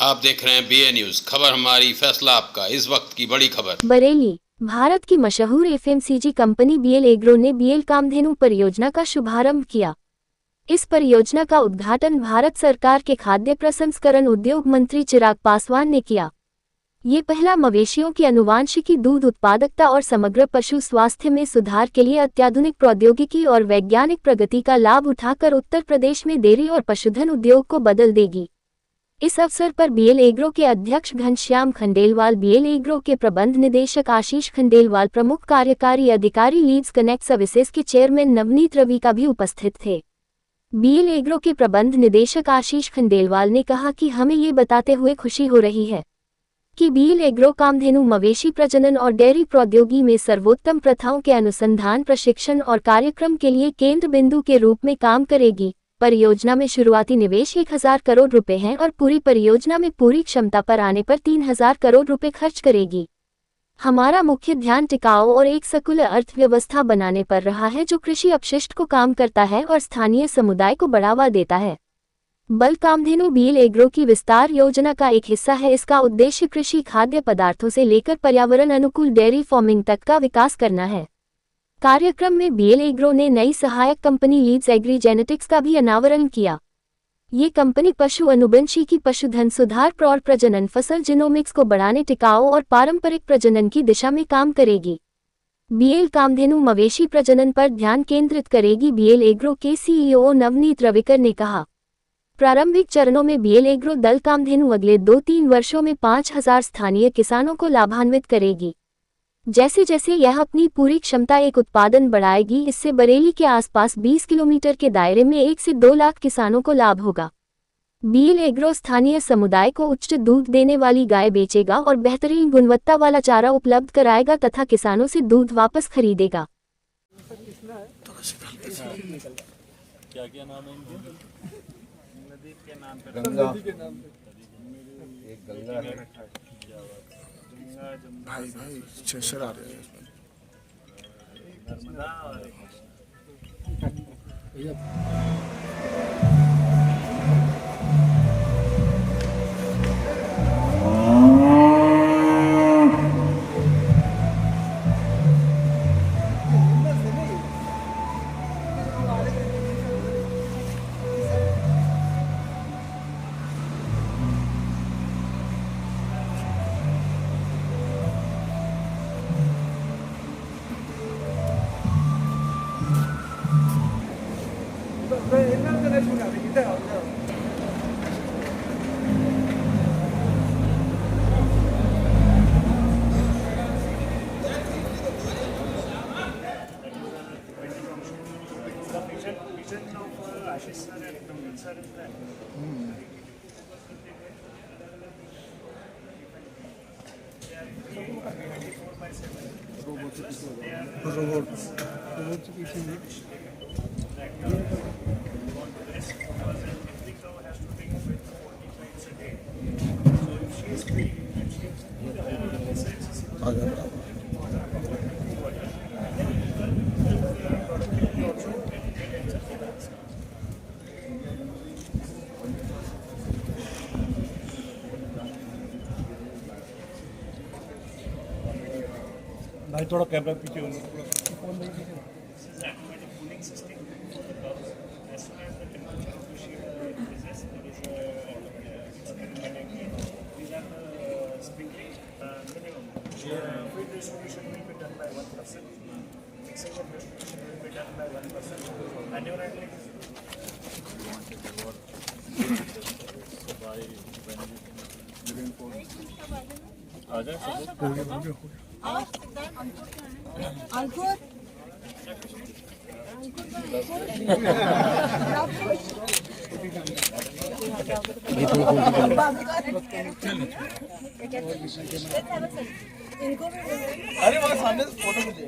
आप देख रहे हैं BA न्यूज, खबर हमारी फैसला आपका। इस वक्त की बड़ी खबर। बरेली, भारत की मशहूर FMCG कंपनी BL एग्रो ने BL कामधेनु परियोजना का शुभारंभ किया। इस परियोजना का उद्घाटन भारत सरकार के खाद्य प्रसंस्करण उद्योग मंत्री चिराग पासवान ने किया। ये पहला मवेशियों की आनुवांशिकी, दूध उत्पादकता और समग्र पशु स्वास्थ्य में सुधार के लिए अत्याधुनिक प्रौद्योगिकी और वैज्ञानिक प्रगति का लाभ उठाकर उत्तर प्रदेश में डेयरी और पशुधन उद्योग को बदल देगी। इस अवसर पर BL एग्रो के अध्यक्ष घनश्याम खंडेलवाल, BL एग्रो के प्रबंध निदेशक आशीष खंडेलवाल, प्रमुख कार्यकारी अधिकारी लीड्स कनेक्ट सर्विसेज के चेयरमैन नवनीत रवि का भी उपस्थित थे। BL एग्रो के प्रबंध निदेशक आशीष खंडेलवाल ने कहा कि हमें ये बताते हुए खुशी हो रही है कि BL एग्रो कामधेनु मवेशी प्रजनन और डेयरी प्रौद्योगिकी में सर्वोत्तम प्रथाओं के अनुसंधान, प्रशिक्षण और कार्यक्रम के लिए केंद्र बिंदु के रूप में काम करेगी। परियोजना में शुरुआती निवेश 1000 करोड़ रुपए है और पूरी परियोजना में पूरी क्षमता पर आने पर 3000 करोड़ रुपए खर्च करेगी। हमारा मुख्य ध्यान टिकाऊ और एक सर्कुलर अर्थव्यवस्था बनाने पर रहा है, जो कृषि अपशिष्ट को काम करता है और स्थानीय समुदाय को बढ़ावा देता है। बल कामधेनु BL एग्रो की विस्तार योजना का एक हिस्सा है। इसका उद्देश्य कृषि खाद्य पदार्थों से लेकर पर्यावरण अनुकूल डेयरी फार्मिंग तक का विकास करना है। कार्यक्रम में BL एग्रो ने नई सहायक कंपनी लीड्स एग्री जेनेटिक्स का भी अनावरण किया। ये कंपनी पशु अनुवंशिकी, पशुधन सुधार, प्रौढ़ प्रजनन, फसल जिनोमिक्स को बढ़ाने, टिकाऊ और पारंपरिक प्रजनन की दिशा में काम करेगी। BL कामधेनु मवेशी प्रजनन पर ध्यान केंद्रित करेगी। BL एग्रो के CEO नवनीत रविकर ने कहा, प्रारंभिक चरणों में BL एग्रो दल कामधेनु अगले 2-3 वर्षों में 5000 स्थानीय किसानों को लाभान्वित करेगी। जैसे जैसे यह अपनी पूरी क्षमता एक उत्पादन बढ़ाएगी, इससे बरेली के आसपास 20 किलोमीटर के दायरे में 1 से 2 लाख किसानों को लाभ होगा। BL एग्रो स्थानीय समुदाय को उच्च दूध देने वाली गाय बेचेगा और बेहतरीन गुणवत्ता वाला चारा उपलब्ध कराएगा तथा किसानों से दूध वापस खरीदेगा। क्या नाम है इनके? नदी के नाम पे गंगा, एक गंगा है, भाई भाई चेसर आ रहे हैं नर्मदा और भाई थोड़ा कैमरा पीछे होना। अंकुर अरे वहाँ सामने से फोटो मुझे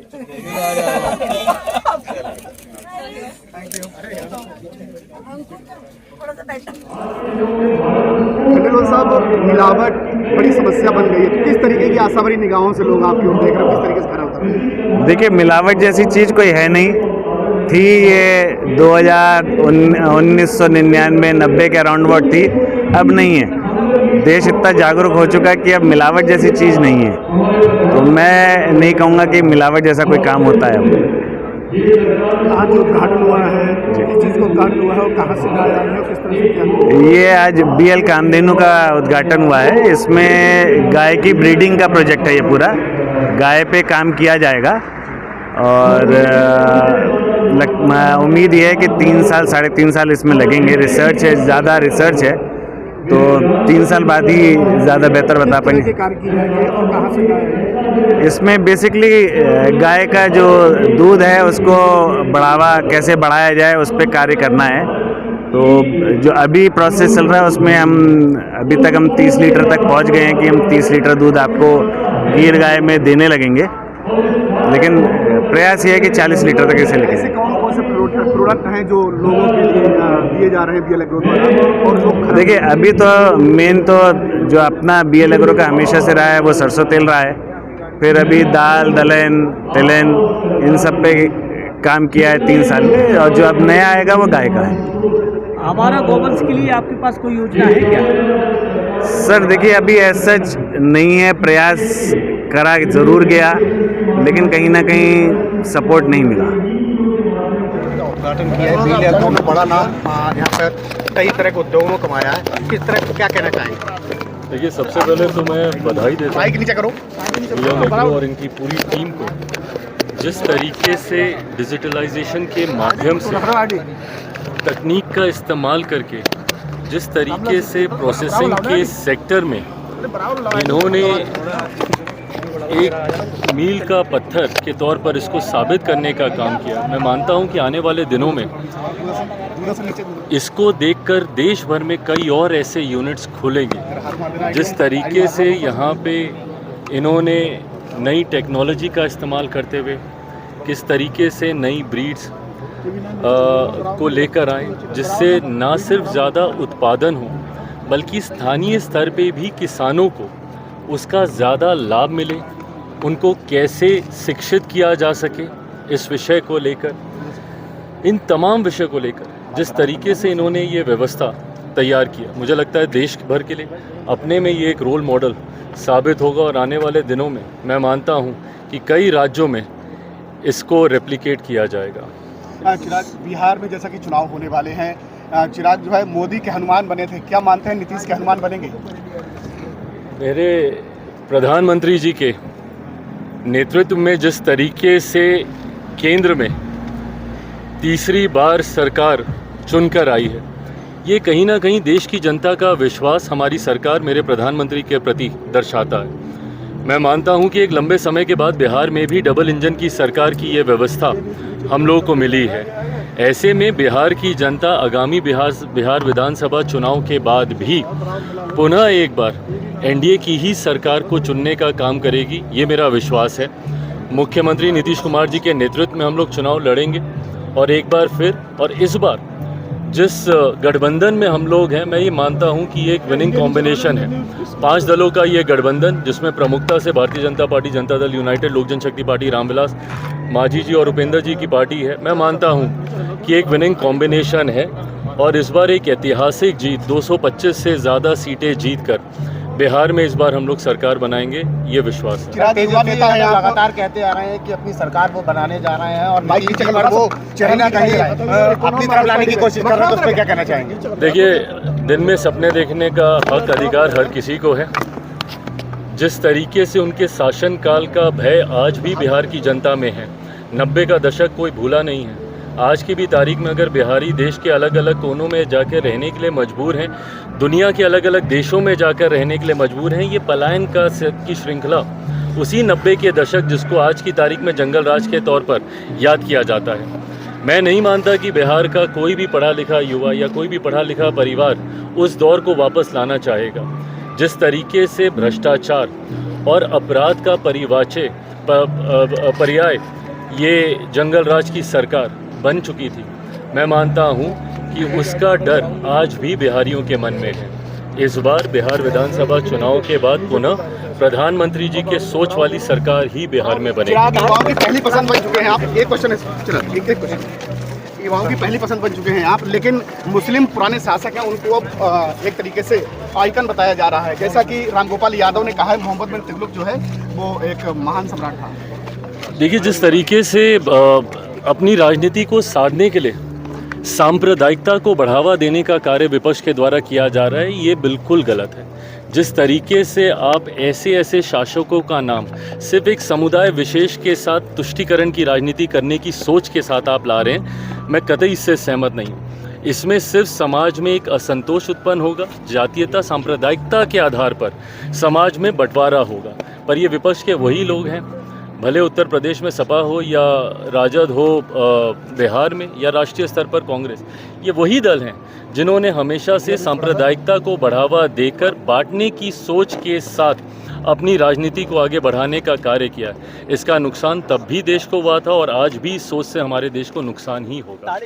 खंडेलवाल साहब, मिलावट बड़ी समस्या बन गई है, तो किस तरीके की आशावादी निगाहों से लोग आपकी ओर देख रहे हैं, किस तरीके से खड़ा उतर रहे हैं? देखिए, मिलावट जैसी चीज़ कोई है नहीं थी। ये 1999-90 के अराउंड अबाउट थी, अब नहीं है। देश इतना जागरूक हो चुका है कि अब मिलावट जैसी चीज़ नहीं है। तो मैं नहीं कहूँगा कि मिलावट जैसा कोई काम होता है अब। आज जो उद्घाटन हुआ है, किस चीज़ का उद्घाटन हुआ है और कहाँ से गाय आई है और किस तरह से क्या? ये आज बीएल कामधेनु का उद्घाटन हुआ है। इसमें गाय की ब्रीडिंग का प्रोजेक्ट है। ये पूरा गाय पे काम किया जाएगा और उम्मीद ये है कि 3 साल 3.5 साल इसमें लगेंगे। रिसर्च है, ज़्यादा रिसर्च है, तो 3 साल बाद ही ज़्यादा बेहतर बता पाएंगे। कार्य की जाएगी और कहाँ से गाय? इसमें बेसिकली गाय का जो दूध है उसको कैसे बढ़ाया जाए उस पर कार्य करना है। तो जो अभी प्रोसेस चल रहा है उसमें अभी तक हम 30 लीटर तक पहुंच गए हैं कि हम 30 लीटर दूध आपको गीर गाय में देने लगेंगे, लेकिन प्रयास ये है कि 40 लीटर तक इसे ऐसे लेंगे। कौन कौन से प्रोडक्ट हैं जो लोगों के लिए दिए जा रहे हैं बीएल एग्रो द्वारा और लोग? देखिए, अभी तो मेन तो जो अपना बीएल एग्रो का हमेशा से रहा है वो सरसों तेल रहा है। फिर अभी दाल दलहन तिलहन इन सब पे काम किया है 3 साल में, और जो अब नया आएगा वो गाय का है। हमारा गोवंश के लिए आपके पास कोई योजना है क्या? सर देखिए, अभी ऐसा सच नहीं है, प्रयास करा ज़रूर गया, लेकिन कहीं ना कहीं सपोर्ट नहीं मिला। उद्घाटन किया है बीएल एग्रो में, बड़ा नाम यहाँ पर कई तरह के उद्योगों में कमाया है। किस तरह क्या कहना चाहेंगे? देखिए, सबसे पहले तो मैं बधाई देता हूँ माइक नीचे करो। बीएल एग्रो और इनकी पूरी टीम को, जिस तरीके से डिजिटलाइजेशन के माध्यम से तकनीक का इस्तेमाल करके जिस तरीके से प्रोसेसिंग के सेक्टर में इन्होंने एक मील का पत्थर के तौर पर इसको साबित करने का काम किया। मैं मानता हूं कि आने वाले दिनों में इसको देखकर देश भर में कई और ऐसे यूनिट्स खुलेंगे। जिस तरीके से यहाँ पे इन्होंने नई टेक्नोलॉजी का इस्तेमाल करते हुए किस तरीके से नई ब्रीड्स को लेकर आए, जिससे ना सिर्फ ज़्यादा उत्पादन हो बल्कि स्थानीय स्तर पे भी किसानों को उसका ज़्यादा लाभ मिले, उनको कैसे शिक्षित किया जा सके इस विषय को लेकर, इन तमाम विषय को लेकर जिस तरीके से इन्होंने ये व्यवस्था तैयार किया, मुझे लगता है देश भर के लिए अपने में ये एक रोल मॉडल साबित होगा। और आने वाले दिनों में मैं मानता हूँ कि कई राज्यों में इसको रेप्लिकेट किया जाएगा। चिराग, बिहार में जैसा कि चुनाव होने वाले हैं, चिराग जो है मोदी के हनुमान बने थे, क्या मानते हैं नीतीश के हनुमान बनेंगे? मेरे प्रधानमंत्री जी के नेतृत्व में जिस तरीके से केंद्र में तीसरी बार सरकार चुनकर आई है, ये कहीं ना कहीं देश की जनता का विश्वास हमारी सरकार मेरे प्रधानमंत्री के प्रति दर्शाता है। मैं मानता हूं कि एक लंबे समय के बाद बिहार में भी डबल इंजन की सरकार की ये व्यवस्था हम लोगों को मिली है। ऐसे में बिहार की जनता आगामी बिहार विधानसभा चुनाव के बाद भी पुनः एक बार एनडीए की ही सरकार को चुनने का काम करेगी, ये मेरा विश्वास है। मुख्यमंत्री नीतीश कुमार जी के नेतृत्व में हम लोग चुनाव लड़ेंगे और एक बार फिर, और इस बार जिस गठबंधन में हम लोग हैं, मैं ये मानता हूं कि ये एक विनिंग कॉम्बिनेशन है। 5 दलों का ये गठबंधन, जिसमें प्रमुखता से भारतीय जनता पार्टी, जनता दल यूनाइटेड, लोक जनशक्ति पार्टी, रामविलास माझी जी और उपेंद्र जी की पार्टी है। मैं मानता हूं कि एक विनिंग कॉम्बिनेशन है और इस बार एक ऐतिहासिक जीत 225 से ज़्यादा सीटें जीतकर बिहार में इस बार हम लोग सरकार बनाएंगे, ये विश्वास है। लगातार कहते आ रहे हैं कि अपनी सरकार वो बनाने जा रहे हैं और वो कहीं ना कहीं अपनी तरफ लाने की कोशिश कर रहे हैं, तो उस पर क्या कहना चाहेंगे? देखिए, दिन में सपने देखने का हक अधिकार हर किसी को है। जिस तरीके से उनके शासनकाल का भय आज भी बिहार की जनता में है, 90 का दशक कोई भूला नहीं है। आज की भी तारीख में अगर बिहारी देश के अलग अलग कोनों में जाकर रहने के लिए मजबूर हैं, दुनिया के अलग अलग देशों में जाकर रहने के लिए मजबूर हैं, ये पलायन की श्रृंखला उसी 90 के दशक जिसको आज की तारीख में जंगल राज के तौर पर याद किया जाता है। मैं नहीं मानता कि बिहार का कोई भी पढ़ा लिखा युवा या कोई भी पढ़ा लिखा परिवार उस दौर को वापस लाना चाहेगा। जिस तरीके से भ्रष्टाचार और अपराध का पर्याय ये जंगल राज की सरकार बन चुकी थी, मैं मानता हूं कि उसका डर आज भी बिहारियों के मन में है। इस बार बिहार विधानसभा चुनाव के बाद पुनः प्रधानमंत्री जी के सोच वाली सरकार ही बिहार में बनेगी। पहली पसंद बन चुके हैं आप। एक क्वेश्चन है, चलो एक क्वेश्चन, युवाओं की पहली पसंद बन चुके हैं आप, लेकिन मुस्लिम पुराने शासक हैं उनको अब एक तरीके से आइकन बताया जा रहा है, जैसा कि रामगोपाल यादव ने कहा है मोहम्मद बिन तुगलक जो है वो एक महान सम्राट था। देखिए, जिस तरीके से अपनी राजनीति को साधने के लिए सांप्रदायिकता को बढ़ावा देने का कार्य विपक्ष के द्वारा किया जा रहा है, ये बिल्कुल गलत है। जिस तरीके से आप ऐसे शासकों का नाम सिर्फ एक समुदाय विशेष के साथ तुष्टीकरण की राजनीति करने की सोच के साथ आप ला रहे हैं, मैं कतई इससे सहमत नहीं हूँ। इसमें सिर्फ समाज में एक असंतोष उत्पन्न होगा, जातीयता सांप्रदायिकता के आधार पर समाज में बंटवारा होगा। पर ये विपक्ष के वही लोग हैं, भले उत्तर प्रदेश में सपा हो या राजद हो बिहार में या राष्ट्रीय स्तर पर कांग्रेस, ये वही दल हैं जिन्होंने हमेशा से सांप्रदायिकता को बढ़ावा देकर बांटने की सोच के साथ अपनी राजनीति को आगे बढ़ाने का कार्य किया है। इसका नुकसान तब भी देश को हुआ था और आज भी इस सोच से हमारे देश को नुकसान ही होगा।